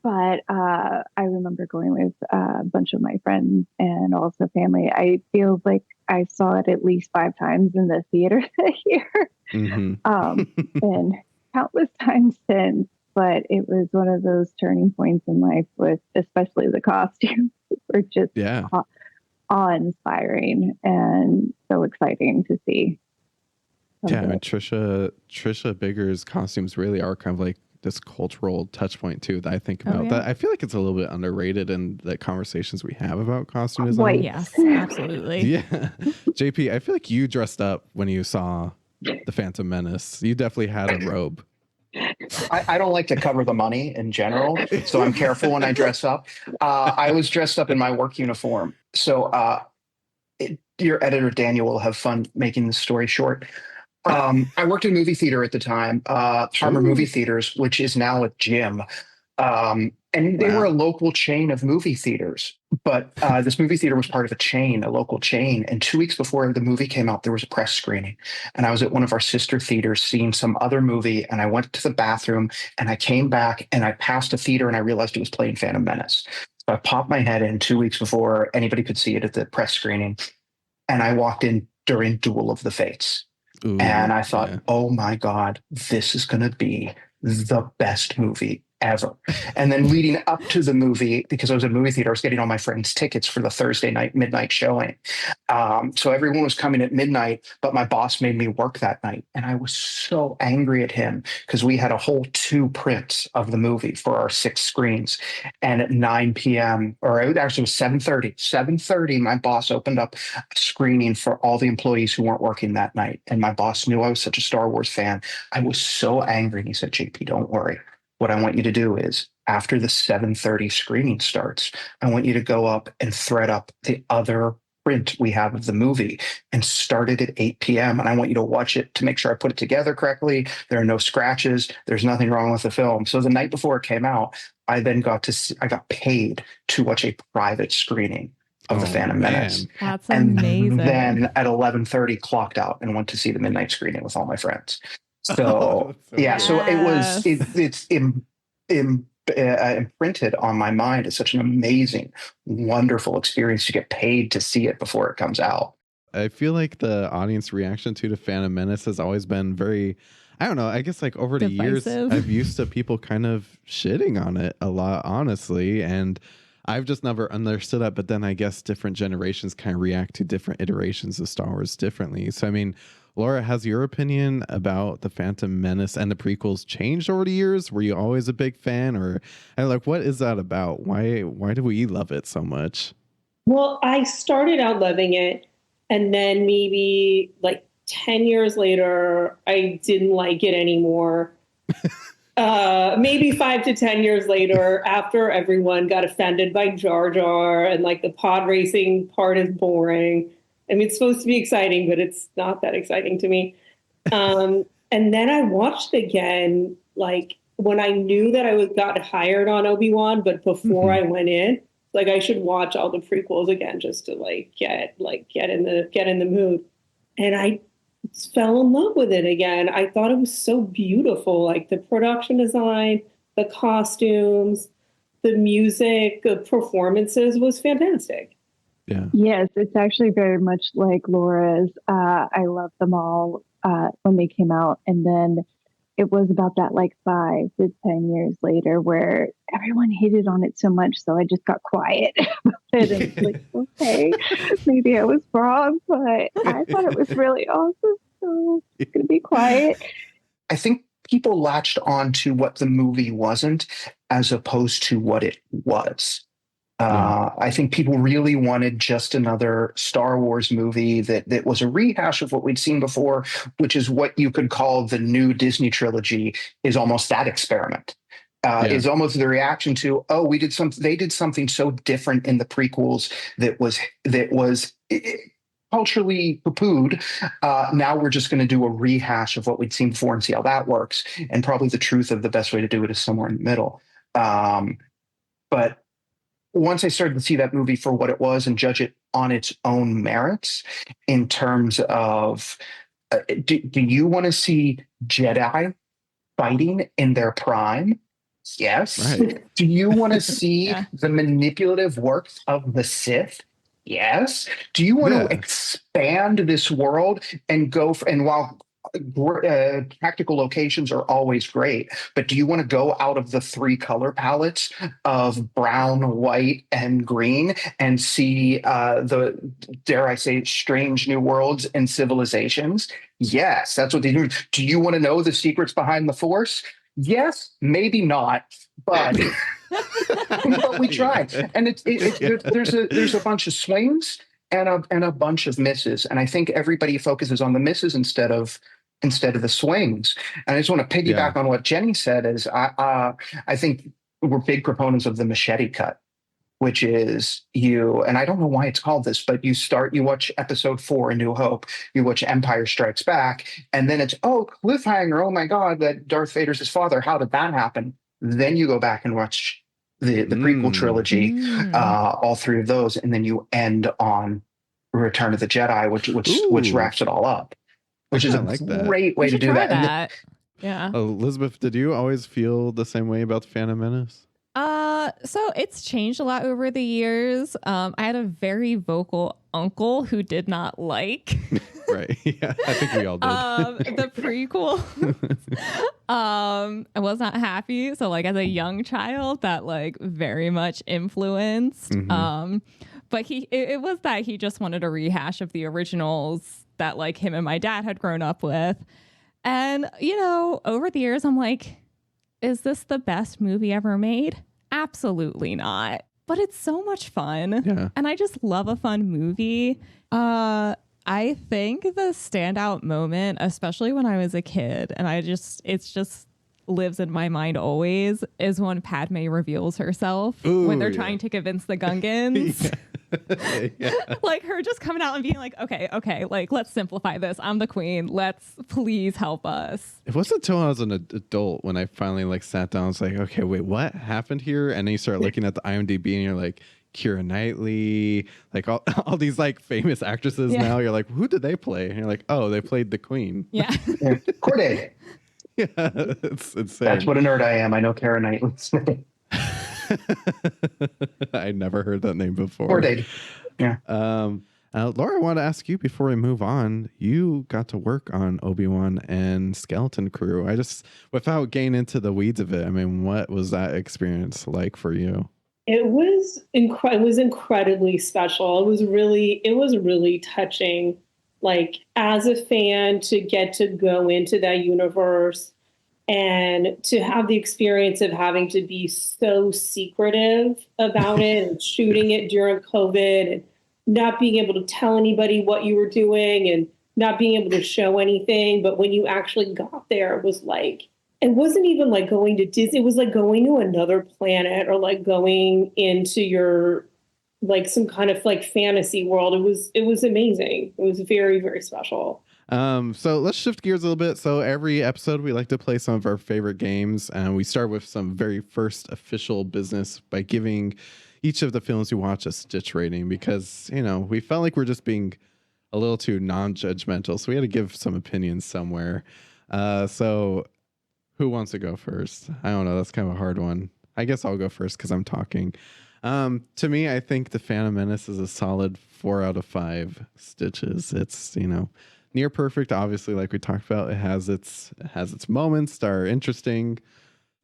But I remember going with a bunch of my friends and also family. I feel like I saw it at least 5 times in the theater that year, and countless times since. But it was one of those turning points in life, with especially the costumes were just awe-inspiring and so exciting to see. Yeah, I mean, Trisha Bigger's costumes really are kind of like this cultural touch point too that I think about. That I feel like it's a little bit underrated in the conversations we have about costume design. Yes, absolutely. Yeah. JP, I feel like you dressed up when you saw the Phantom Menace. You definitely had a robe. I don't like to cover the money in general, so I'm careful when I dress up. I was dressed up in my work uniform. So your editor, Daniel, will have fun making this story short. I worked in a movie theater at the time, Farmer Movie Theaters, which is now a gym. And they were a local chain of movie theaters. But this movie theater was part of a local chain. And 2 weeks before the movie came out, there was a press screening. And I was at one of our sister theaters seeing some other movie. And I went to the bathroom and I came back and I passed a theater and I realized it was playing Phantom Menace. So I popped my head in 2 weeks before anybody could see it at the press screening. And I walked in during Duel of the Fates. Ooh, and I thought, oh my God, this is going to be the best movie ever. And then leading up to the movie, because I was in a movie theater, I was getting all my friends tickets for the Thursday night midnight showing. So everyone was coming at midnight, but my boss made me work that night. And I was so angry at him because we had a whole 2 prints of the movie for our 6 screens. And at 9 p.m., or it actually was 7:30, my boss opened up a screening for all the employees who weren't working that night. And my boss knew I was such a Star Wars fan. I was so angry. And he said, JP, don't worry. What I want you to do is, after the 7:30 screening starts, I want you to go up and thread up the other print we have of the movie and start it at 8 p.m. And I want you to watch it to make sure I put it together correctly. There are no scratches. There's nothing wrong with the film. So the night before it came out, I then got paid to watch a private screening of the Phantom Menace. That's And amazing. then at 11:30 clocked out and went to see the midnight screening with all my friends. So so it's imprinted on my mind. It's such an amazing, wonderful experience to get paid to see it before it comes out. I feel like the audience reaction to the Phantom Menace has always been very, I don't know, I guess like over the years, I've used to people kind of shitting on it a lot, honestly. And I've just never understood that. But then I guess different generations kind of react to different iterations of Star Wars differently. So, I mean, Laura, has your opinion about the Phantom Menace and the prequels changed over the years? Were you always a big fan, or like, what is that about? Why do we love it so much? Well, I started out loving it, and then maybe like 10 years later, I didn't like it anymore. Maybe 5 to 10 years later, after everyone got offended by Jar Jar and like the pod racing part is boring. I mean, it's supposed to be exciting, but it's not that exciting to me. And then I watched again, like when I knew that I got hired on Obi-Wan, but before I went in, like I should watch all the prequels again just to get in the mood. And I fell in love with it again. I thought it was so beautiful, like the production design, the costumes, the music, the performances was fantastic. Yeah. Yes, it's actually very much like Laura's. I loved them all when they came out. And then it was about that like 5 to 10 years later where everyone hated on it so much. So I just got quiet about it. And it's like, okay, maybe I was wrong, but I thought it was really awesome. So I'm going to be quiet. I think people latched on to what the movie wasn't as opposed to what it was. I think people really wanted just another Star Wars movie that was a rehash of what we'd seen before, which is what you could call the new Disney trilogy, is almost that experiment. Is almost the reaction to, they did something so different in the prequels that was culturally poo-pooed. Now we're just going to do a rehash of what we'd seen before and see how that works. And probably the truth of the best way to do it is somewhere in the middle. But once I started to see that movie for what it was and judge it on its own merits, in terms of do you want to see Jedi fighting in their prime? Yes. Right. Do you want to see Yeah. the manipulative works of the Sith? Yes. Do you want Yeah. to expand this world and go for, and while tactical locations are always great, but do you want to go out of the three color palettes of brown, white, and green and see the, dare I say, strange new worlds and civilizations? Yes, that's what they do. Do you want to know the secrets behind the Force? Yes, maybe not, but but we tried, and there's a bunch of swings and a bunch of misses, and I think everybody focuses on the misses instead of the swings. And I just want to piggyback on what Jenny said. Is I think we're big proponents of the Machete Cut, which is and I don't know why it's called this, but you watch episode 4, A New Hope, you watch Empire Strikes Back, and then it's, cliffhanger, oh my God, that Darth Vader's his father. How did that happen? Then you go back and watch the prequel trilogy, all 3 of those, and then you end on Return of the Jedi, which wraps it all up, which is a great way to do that. Yeah. Elizabeth, did you always feel the same way about the Phantom Menace? So it's changed a lot over the years. I had a very vocal uncle who did not like right. Yeah, I think we all did. the prequel. I was not happy. So like as a young child, that like very much influenced. But it was that he just wanted a rehash of the originals that like him and my dad had grown up with. And, over the years, I'm like, is this the best movie ever made? Absolutely not. But it's so much fun. Yeah. And I just love a fun movie. I think the standout moment, especially when I was a kid, and it's just lives in my mind always, is when Padmé reveals herself when they're trying to convince the Gungans. Like her just coming out and being like, okay, like let's simplify this. I'm the queen. Let's please help us. It wasn't until I was an adult when I finally like sat down and was like, okay, wait, what happened here? And then you start looking at the IMDb and you're like, Keira Knightley, like all these like famous actresses now. You're like, who did they play? And you're like, oh, they played the queen. Yeah. Corday. Yeah, it's insane. That's what a nerd I am. I know Keira Knightley's name. I never heard that name before. Corday. Yeah. Laura, I want to ask you before we move on. You got to work on Obi-Wan and Skeleton Crew. Without getting into the weeds of it, I mean, what was that experience like for you? It was incredibly special. It was really touching. Like as a fan, to get to go into that universe and to have the experience of having to be so secretive about it and shooting it during COVID and not being able to tell anybody what you were doing and not being able to show anything. But when you actually got there, it was like, it wasn't even like going to Disney. It was like going to another planet or like going into your like some kind of like fantasy world. It was amazing. It was very, very special. So let's shift gears a little bit. So every episode we like to play some of our favorite games, and we start with some very first official business by giving each of the films we watch a Stitch rating, because we felt like we're just being a little too non-judgmental, so we had to give some opinions somewhere. So who wants to go first? I don't know, that's kind of a hard one. I guess I'll go first because I'm talking. To me, I think The Phantom Menace is a solid 4 out of 5 Stitches. It's, near perfect. Obviously, like we talked about, it has its moments that are interesting.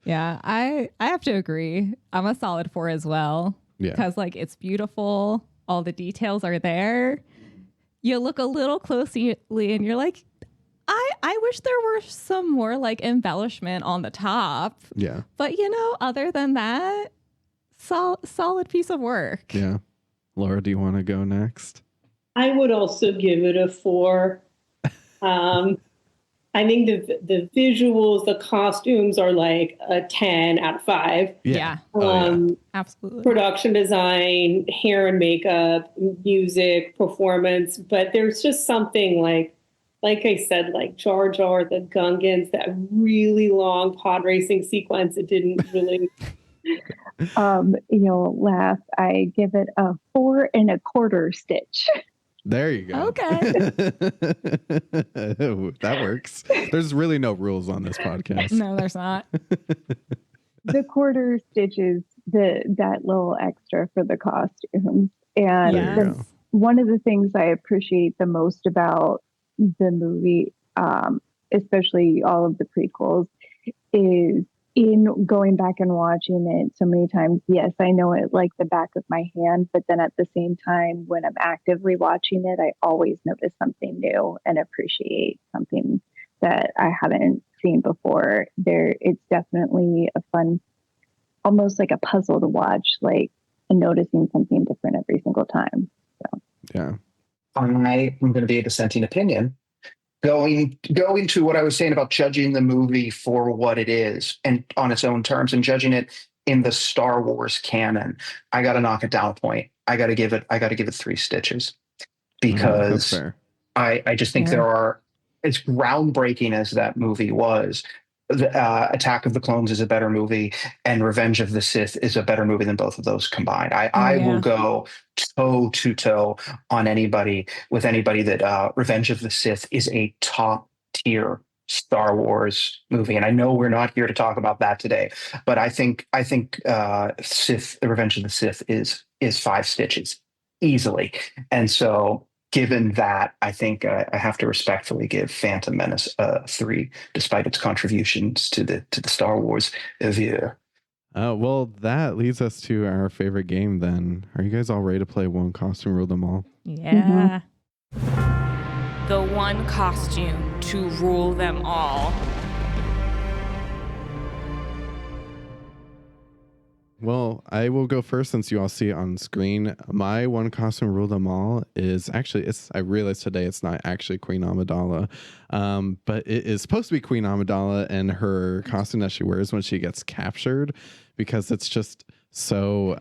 Yeah, I have to agree. I'm a solid 4 as well. Yeah. Because like it's beautiful. All the details are there. You look a little closely and you're like, I wish there were some more like embellishment on the top. Yeah. But other than that, solid piece of work. Yeah. Laura, do you want to go next? I would also give it a 4. I think the visuals, the costumes are like a 10 out of 5. Yeah. Absolutely. Production design, hair and makeup, music, performance. But there's just something like I said, like Jar Jar, the Gungans, that really long pod racing sequence. It didn't really Laugh. I give it a 4 1/4 stitch. There you go. Okay. That works. There's really no rules on this podcast. No, there's not. The quarter stitches, that little extra for the costumes. And Yes. one of the things I appreciate the most about the movie, especially all of the prequels, is in going back and watching it so many times. Yes, I know it like the back of my hand, but then at the same time, when I'm actively watching it, I always notice something new and appreciate something that I haven't seen before. It's definitely a fun, almost like a puzzle to watch, like, and noticing something different every single time. So Yeah. I'm going to be a dissenting opinion. Going to what I was saying about judging the movie for what it is and on its own terms, and judging it in the Star Wars canon, I got to knock it down a point. I got to give it 3 stitches, because That's fair. I just think there are, as groundbreaking as that movie was, Attack of the Clones is a better movie, and Revenge of the Sith is a better movie than both of those combined. I will go toe to toe on anybody that Revenge of the Sith is a top tier Star Wars movie. And I know we're not here to talk about that today, but I think Sith, the Revenge of the Sith is 5 stitches easily. And so, given that, I think I have to respectfully give Phantom Menace 3, despite its contributions to the Star Wars view. Well, that leads us to our favorite game then. Are you guys all ready to play One Costume Rule Them All? Yeah. The one costume to rule them all. Well, I will go first since you all see it on screen. My one costume rule them all is actually, I realized today it's not actually Queen Amidala, but it is supposed to be Queen Amidala and her costume that she wears when she gets captured, because it's just so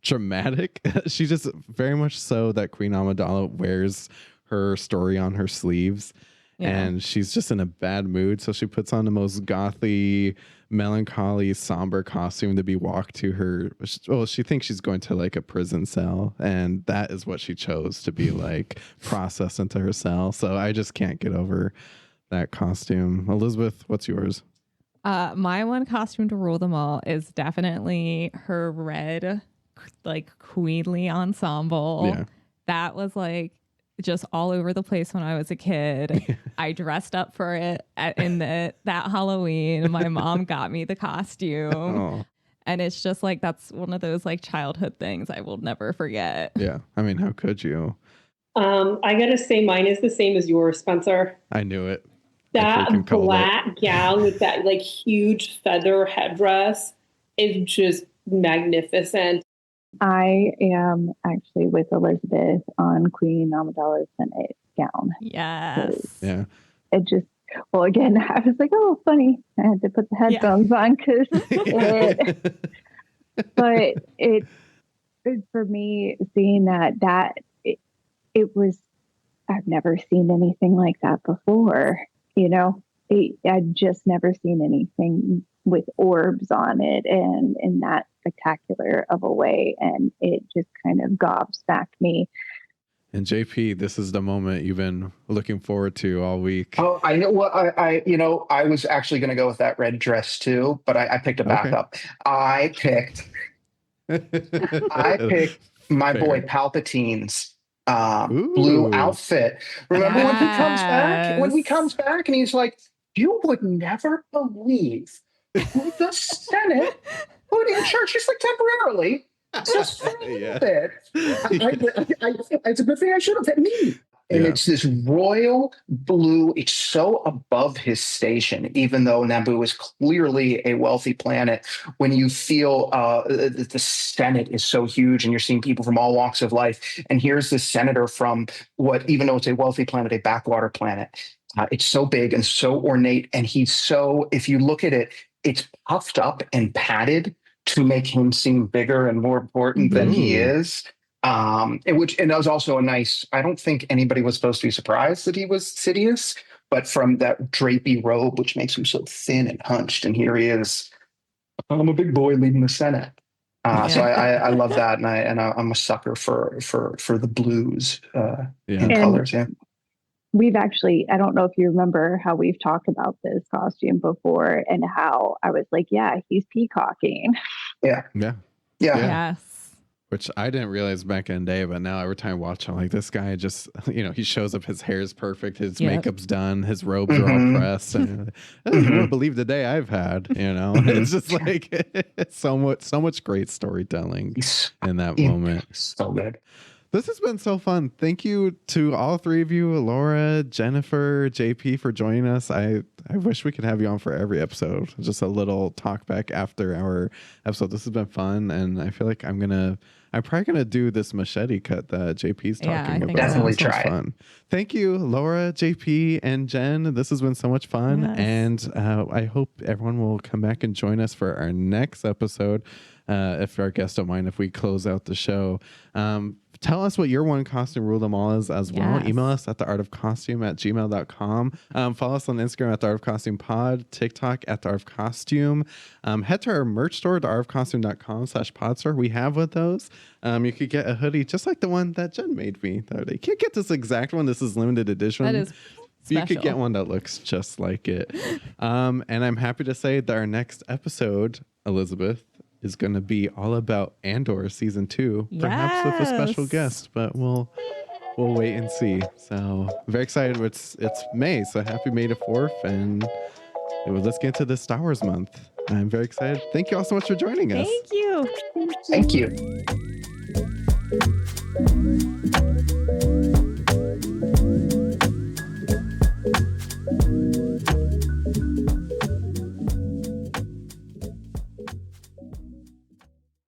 dramatic. She just very much so that Queen Amidala wears her story on her sleeves. Yeah. And she's just in a bad mood, so she puts on the most gothy, melancholy, somber costume to be walked to her. Well, she thinks she's going to like a prison cell, and that is what she chose to be like processed into her cell. So I just can't get over that costume. Elizabeth, what's yours? My one costume to rule them all is definitely her red, like queenly ensemble. Yeah. That was like just all over the place when I was a kid. I dressed up for it that Halloween. My mom got me the costume. Oh. And it's just like, that's one of those like childhood things I will never forget. Yeah. I mean, how could you? I gotta say mine is the same as yours, Spencer. I knew it. That black gown with that like huge feather headdress is just magnificent. I am actually with Elizabeth on Queen Amidala's Senate gown. Yes. Yeah. It just, well, again, I was like, oh, funny. I had to put the headphones on because but it for me, seeing that it was, I've never seen anything like that before. You know, I'd just never seen anything with orbs on it and in that spectacular of a way, and it just kind of gobsmacked me. And JP, this is the moment you've been looking forward to all week. Oh, I know what I was actually going to go with that red dress too, but I picked a backup. Okay. I picked my boy Palpatine's blue outfit. Remember when he comes back and he's like, you would never believe who the Senate put in charge, just like temporarily, just for a little bit. It's a good thing I should have hit me. And it's this royal blue. It's so above his station, even though Naboo is clearly a wealthy planet. When you feel that the Senate is so huge and you're seeing people from all walks of life. And here's this senator from what, even though it's a wealthy planet, a backwater planet. It's so big and so ornate. And he's so, if you look at it, it's puffed up and padded to make him seem bigger and more important than he is. And that was also a nice, I don't think anybody was supposed to be surprised that he was Sidious, but from that drapey robe, which makes him so thin and hunched, and here he is I'm a big boy leading the Senate. So I love that, and I'm a sucker for the blues in colors. Yeah, we've actually, I don't know if you remember how we've talked about this costume before, and how I was like, yeah, he's peacocking. Yeah. Yes. Which I didn't realize back in the day, but now every time I watch him, like, this guy just, he shows up, his hair is perfect, his makeup's done, his robes are all pressed. And I don't even believe the day I've had, It's just like it's so much great storytelling in that moment. So good. This has been so fun. Thank you to all three of you, Laura, Jennifer, JP, for joining us. I wish we could have you on for every episode. Just a little talk back after our episode. This has been fun, and I feel like I'm probably gonna do this machete cut that JP's talking about. Definitely try fun. Thank you, Laura, JP, and Jen. This has been so much fun, and I hope everyone will come back and join us for our next episode. If our guests don't mind, if we close out the show. Tell us what your one costume rule them all is as well. Email us at theartofcostume@gmail.com. Follow us on Instagram at theartofcostumepod, TikTok at theartofcostume. Head to our merch store, theartofcostume.com/podstore. We have one of those. You could get a hoodie just like the one that Jen made me. You can't get this exact one. This is limited edition. That is special. You could get one that looks just like it. And I'm happy to say that our next episode, Elizabeth, is going to be all about Andor season 2, perhaps with a special guest, but we'll wait and see. So very excited. It's May, so happy May the 4th, and let's get into this Star Wars month. I'm very excited. Thank you all so much for joining us. Thank you. Thank you.